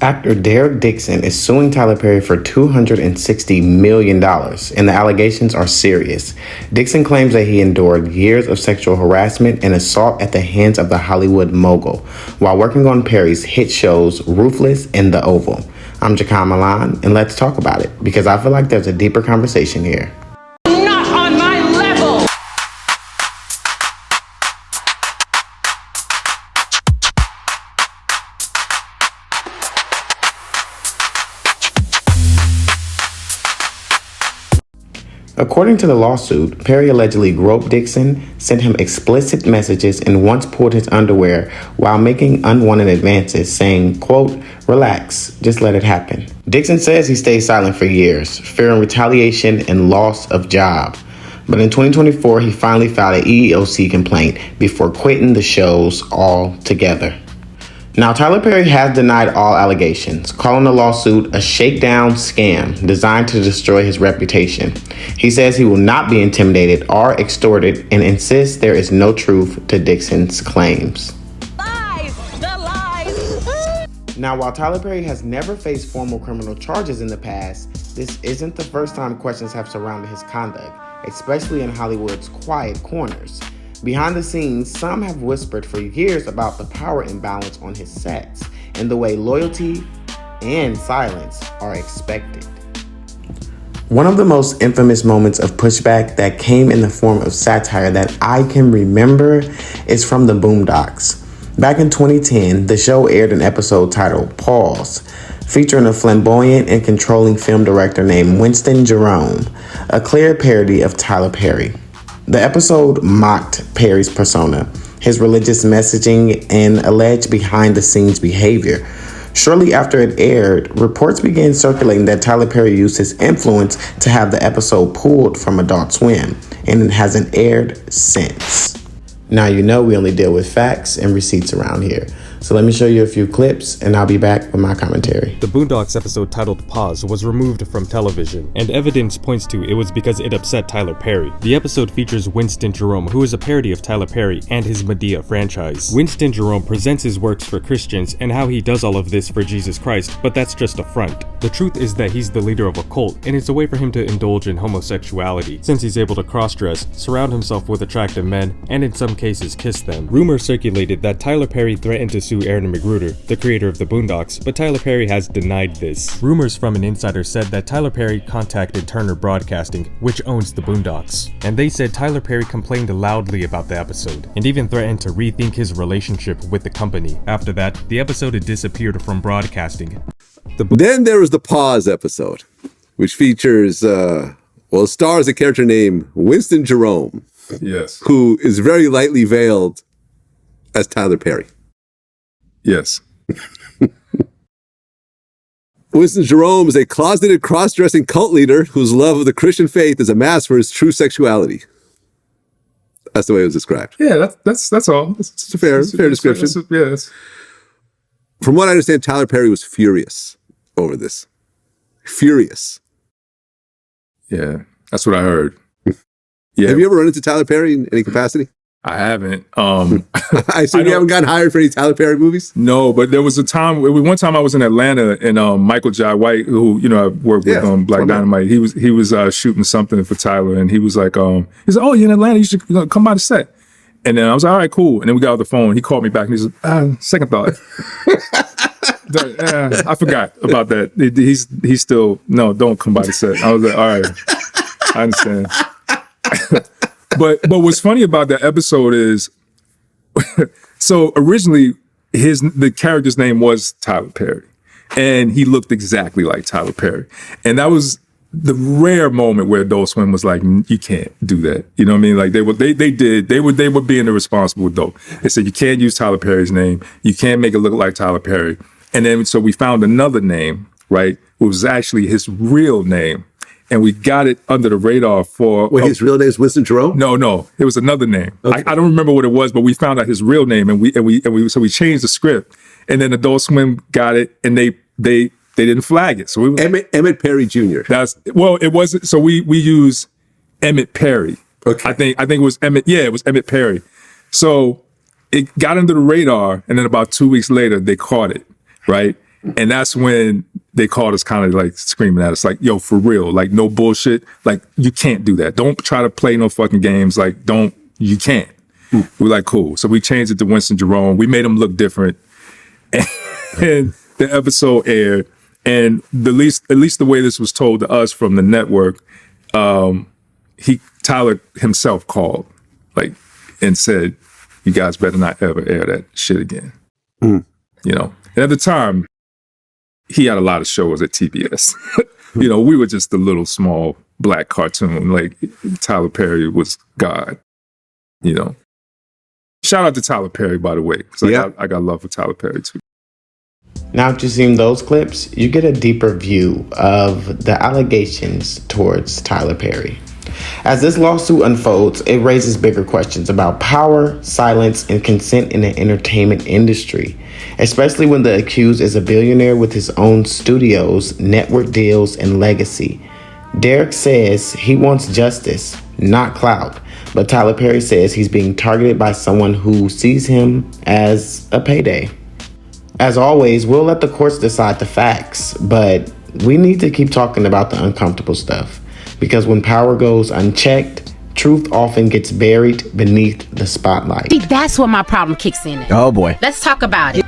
Actor Derek Dixon is suing Tyler Perry for $260 million, and the allegations are serious. Dixon claims that he endured years of sexual harassment and assault at the hands of the Hollywood mogul while working on Perry's hit shows Ruthless and The Oval. I'm Jakan Milan, and let's talk about it, because I feel like there's a deeper conversation here. According to the lawsuit, Perry allegedly groped Dixon, sent him explicit messages, and once pulled his underwear while making unwanted advances, saying, quote, "Relax, just let it happen." Dixon says he stayed silent for years, fearing retaliation and loss of job. But in 2024, he finally filed an EEOC complaint before quitting the shows altogether. Now, Tyler Perry has denied all allegations, calling the lawsuit a shakedown scam designed to destroy his reputation. He says he will not be intimidated or extorted and insists there is no truth to Dixon's claims. Lies! The lies! Now, while Tyler Perry has never faced formal criminal charges in the past, this isn't the first time questions have surrounded his conduct, especially in Hollywood's quiet corners. Behind the scenes, some have whispered for years about the power imbalance on his sets and the way loyalty and silence are expected. One of the most infamous moments of pushback that came in the form of satire that I can remember is from the Boondocks. Back in 2010, the show aired an episode titled Pause, featuring a flamboyant and controlling film director named Winston Jerome, a clear parody of Tyler Perry. The episode mocked Perry's persona, his religious messaging, and alleged behind-the-scenes behavior. Shortly after it aired, reports began circulating that Tyler Perry used his influence to have the episode pulled from Adult Swim, and it hasn't aired since. Now you know we only deal with facts and receipts around here. So let me show you a few clips, and I'll be back with my commentary. The Boondocks episode titled Pause was removed from television, and evidence points to it was because it upset Tyler Perry. The episode features Winston Jerome, who is a parody of Tyler Perry and his Medea franchise. Winston Jerome presents his works for Christians and how he does all of this for Jesus Christ, but that's just a front. The truth is that he's the leader of a cult, and it's a way for him to indulge in homosexuality, since he's able to cross-dress, surround himself with attractive men, and in some cases kiss them. Rumors circulated that Tyler Perry threatened to sue Aaron Magruder, the creator of the Boondocks, but Tyler Perry has denied this. Rumors from an insider said that Tyler Perry contacted Turner Broadcasting, which owns the Boondocks, and they said Tyler Perry complained loudly about the episode, and even threatened to rethink his relationship with the company. After that, the episode had disappeared from broadcasting. Then there was the Pause episode, which features, stars a character named Winston Jerome. Yes. Who is very lightly veiled as Tyler Perry. Yes. Winston Jerome is a closeted cross-dressing cult leader whose love of the Christian faith is a mask for his true sexuality. That's the way it was described. Yeah, that's all. It's a fair description. Yes. From what I understand, Tyler Perry was furious over this. Furious. Yeah, that's what I heard. Yeah. Have you ever run into Tyler Perry in any capacity? I haven't. I assume you haven't gotten hired for any Tyler Perry movies? No, but there was one time I was in Atlanta and Michael Jai White, who, I worked with Black Dynamite, he was shooting something for Tyler, and he was like, oh, you're in Atlanta, you should come by the set. And then I was like, all right, cool. And then we got off the phone. He called me back and he said, second thought. I forgot about that. He's still, no, don't come by the set. I was like, all right, I understand. But what's funny about that episode is, so originally the character's name was Tyler Perry, and he looked exactly like Tyler Perry, and that was the rare moment where Adult Swim was like, you can't do that. You know what I mean? Like they were being irresponsible with dope. They said you can't use Tyler Perry's name, you can't make it look like Tyler Perry, and then so we found another name, right? It was actually his real name. And we got it under the radar for... Wait, his real name is Winston Jerome? No, it was another name. Okay. I don't remember what it was, but we found out his real name, and we changed the script, and then Adult Swim got it, and they didn't flag it. So we Emmett Perry Jr. It wasn't. So we use Emmett Perry. Okay, I think it was Emmett. Yeah, it was Emmett Perry. So it got under the radar, and then about 2 weeks later, they caught it, right? And that's when they called us kind of like screaming at us like, yo, for real, like no bullshit. Like you can't do that. Don't try to play no fucking games. Like you can't. We're like, cool. So we changed it to Winston Jerome. We made him look different. And the episode aired. And at least the way this was told to us from the network, Tyler himself called like and said, you guys better not ever air that shit again. You know, and at the time, he had a lot of shows at TBS. You know, we were just a little small black cartoon. Like Tyler Perry was God, you know. Shout out to Tyler Perry, by the way, because I got love for Tyler Perry too. Now that you've seen those clips, you get a deeper view of the allegations towards Tyler Perry. As this lawsuit unfolds, it raises bigger questions about power, silence, and consent in the entertainment industry, especially when the accused is a billionaire with his own studios, network deals, and legacy. Derek says he wants justice, not clout, but Tyler Perry says he's being targeted by someone who sees him as a payday. As always, we'll let the courts decide the facts, but we need to keep talking about the uncomfortable stuff. Because when power goes unchecked, truth often gets buried beneath the spotlight. See, that's where my problem kicks in. Oh boy. Let's talk about it.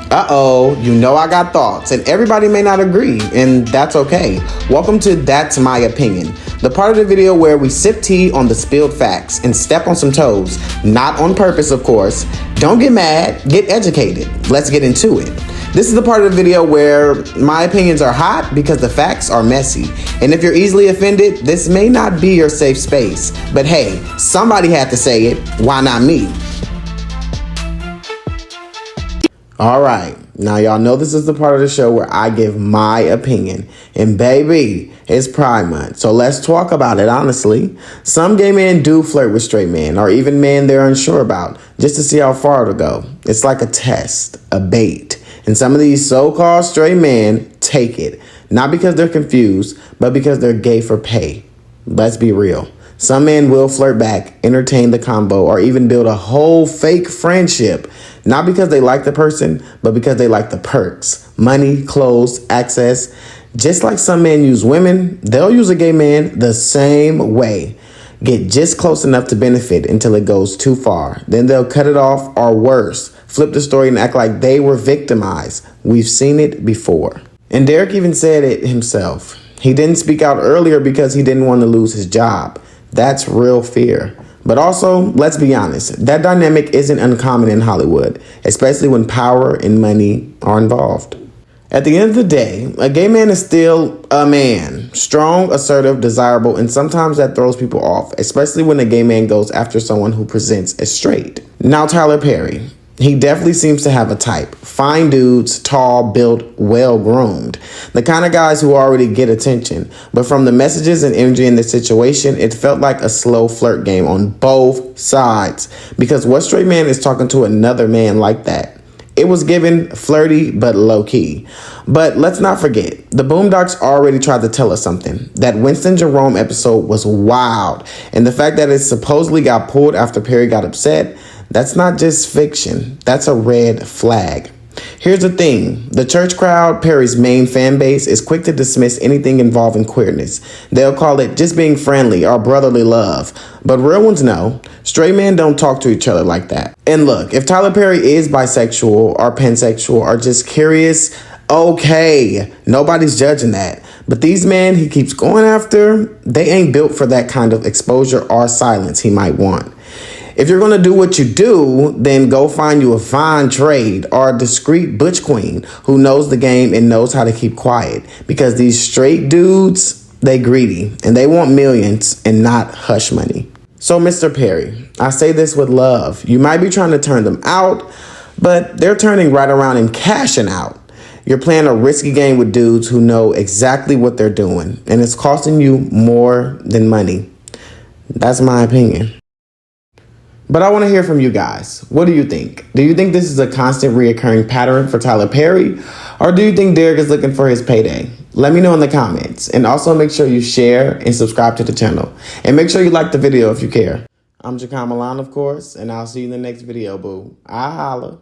Uh-oh, you know I got thoughts, and everybody may not agree, and that's okay. Welcome to That's My Opinion, the part of the video where we sip tea on the spilled facts and step on some toes, not on purpose, of course. Don't get mad, get educated. Let's get into it. This is the part of the video where my opinions are hot because the facts are messy. And if you're easily offended, this may not be your safe space. But hey, somebody had to say it, why not me? All right, now y'all know this is the part of the show where I give my opinion. And baby, it's Pride Month, so let's talk about it honestly. Some gay men do flirt with straight men, or even men they're unsure about, just to see how far it'll go. It's like a test, a bait. And some of these so-called straight men take it, not because they're confused, but because they're gay for pay. Let's be real. Some men will flirt back, entertain the combo, or even build a whole fake friendship. Not because they like the person, but because they like the perks. Money, clothes, access. Just like some men use women, they'll use a gay man the same way. Get just close enough to benefit until it goes too far. Then they'll cut it off, or worse, flip the story and act like they were victimized. We've seen it before. And Derek even said it himself. He didn't speak out earlier because he didn't want to lose his job. That's real fear. But also, let's be honest, that dynamic isn't uncommon in Hollywood, especially when power and money are involved. At the end of the day, a gay man is still a man. Strong, assertive, desirable, and sometimes that throws people off, especially when a gay man goes after someone who presents as straight. Now, Tyler Perry. He definitely seems to have a type. Fine dudes, tall, built, well-groomed. The kind of guys who already get attention. But from the messages and energy in this situation, it felt like a slow flirt game on both sides. Because what straight man is talking to another man like that? It was given flirty but low-key. But let's not forget, the Boondocks already tried to tell us something. That Winston Jerome episode was wild. And the fact that it supposedly got pulled after Perry got upset, that's not just fiction. That's a red flag. Here's the thing. The church crowd, Perry's main fan base, is quick to dismiss anything involving queerness. They'll call it just being friendly or brotherly love. But real ones know, straight men don't talk to each other like that. And look, if Tyler Perry is bisexual or pansexual or just curious, okay, nobody's judging that. But these men he keeps going after, they ain't built for that kind of exposure or silence he might want. If you're going to do what you do, then go find you a fine trade or a discreet butch queen who knows the game and knows how to keep quiet. Because these straight dudes, they greedy and they want millions and not hush money. So, Mr. Perry, I say this with love. You might be trying to turn them out, but they're turning right around and cashing out. You're playing a risky game with dudes who know exactly what they're doing, and it's costing you more than money. That's my opinion. But I want to hear from you guys. What do you think? Do you think this is a constant reoccurring pattern for Tyler Perry? Or do you think Derek is looking for his payday? Let me know in the comments. And also make sure you share and subscribe to the channel. And make sure you like the video if you care. I'm Jacon Milan, of course, and I'll see you in the next video, boo. I holla.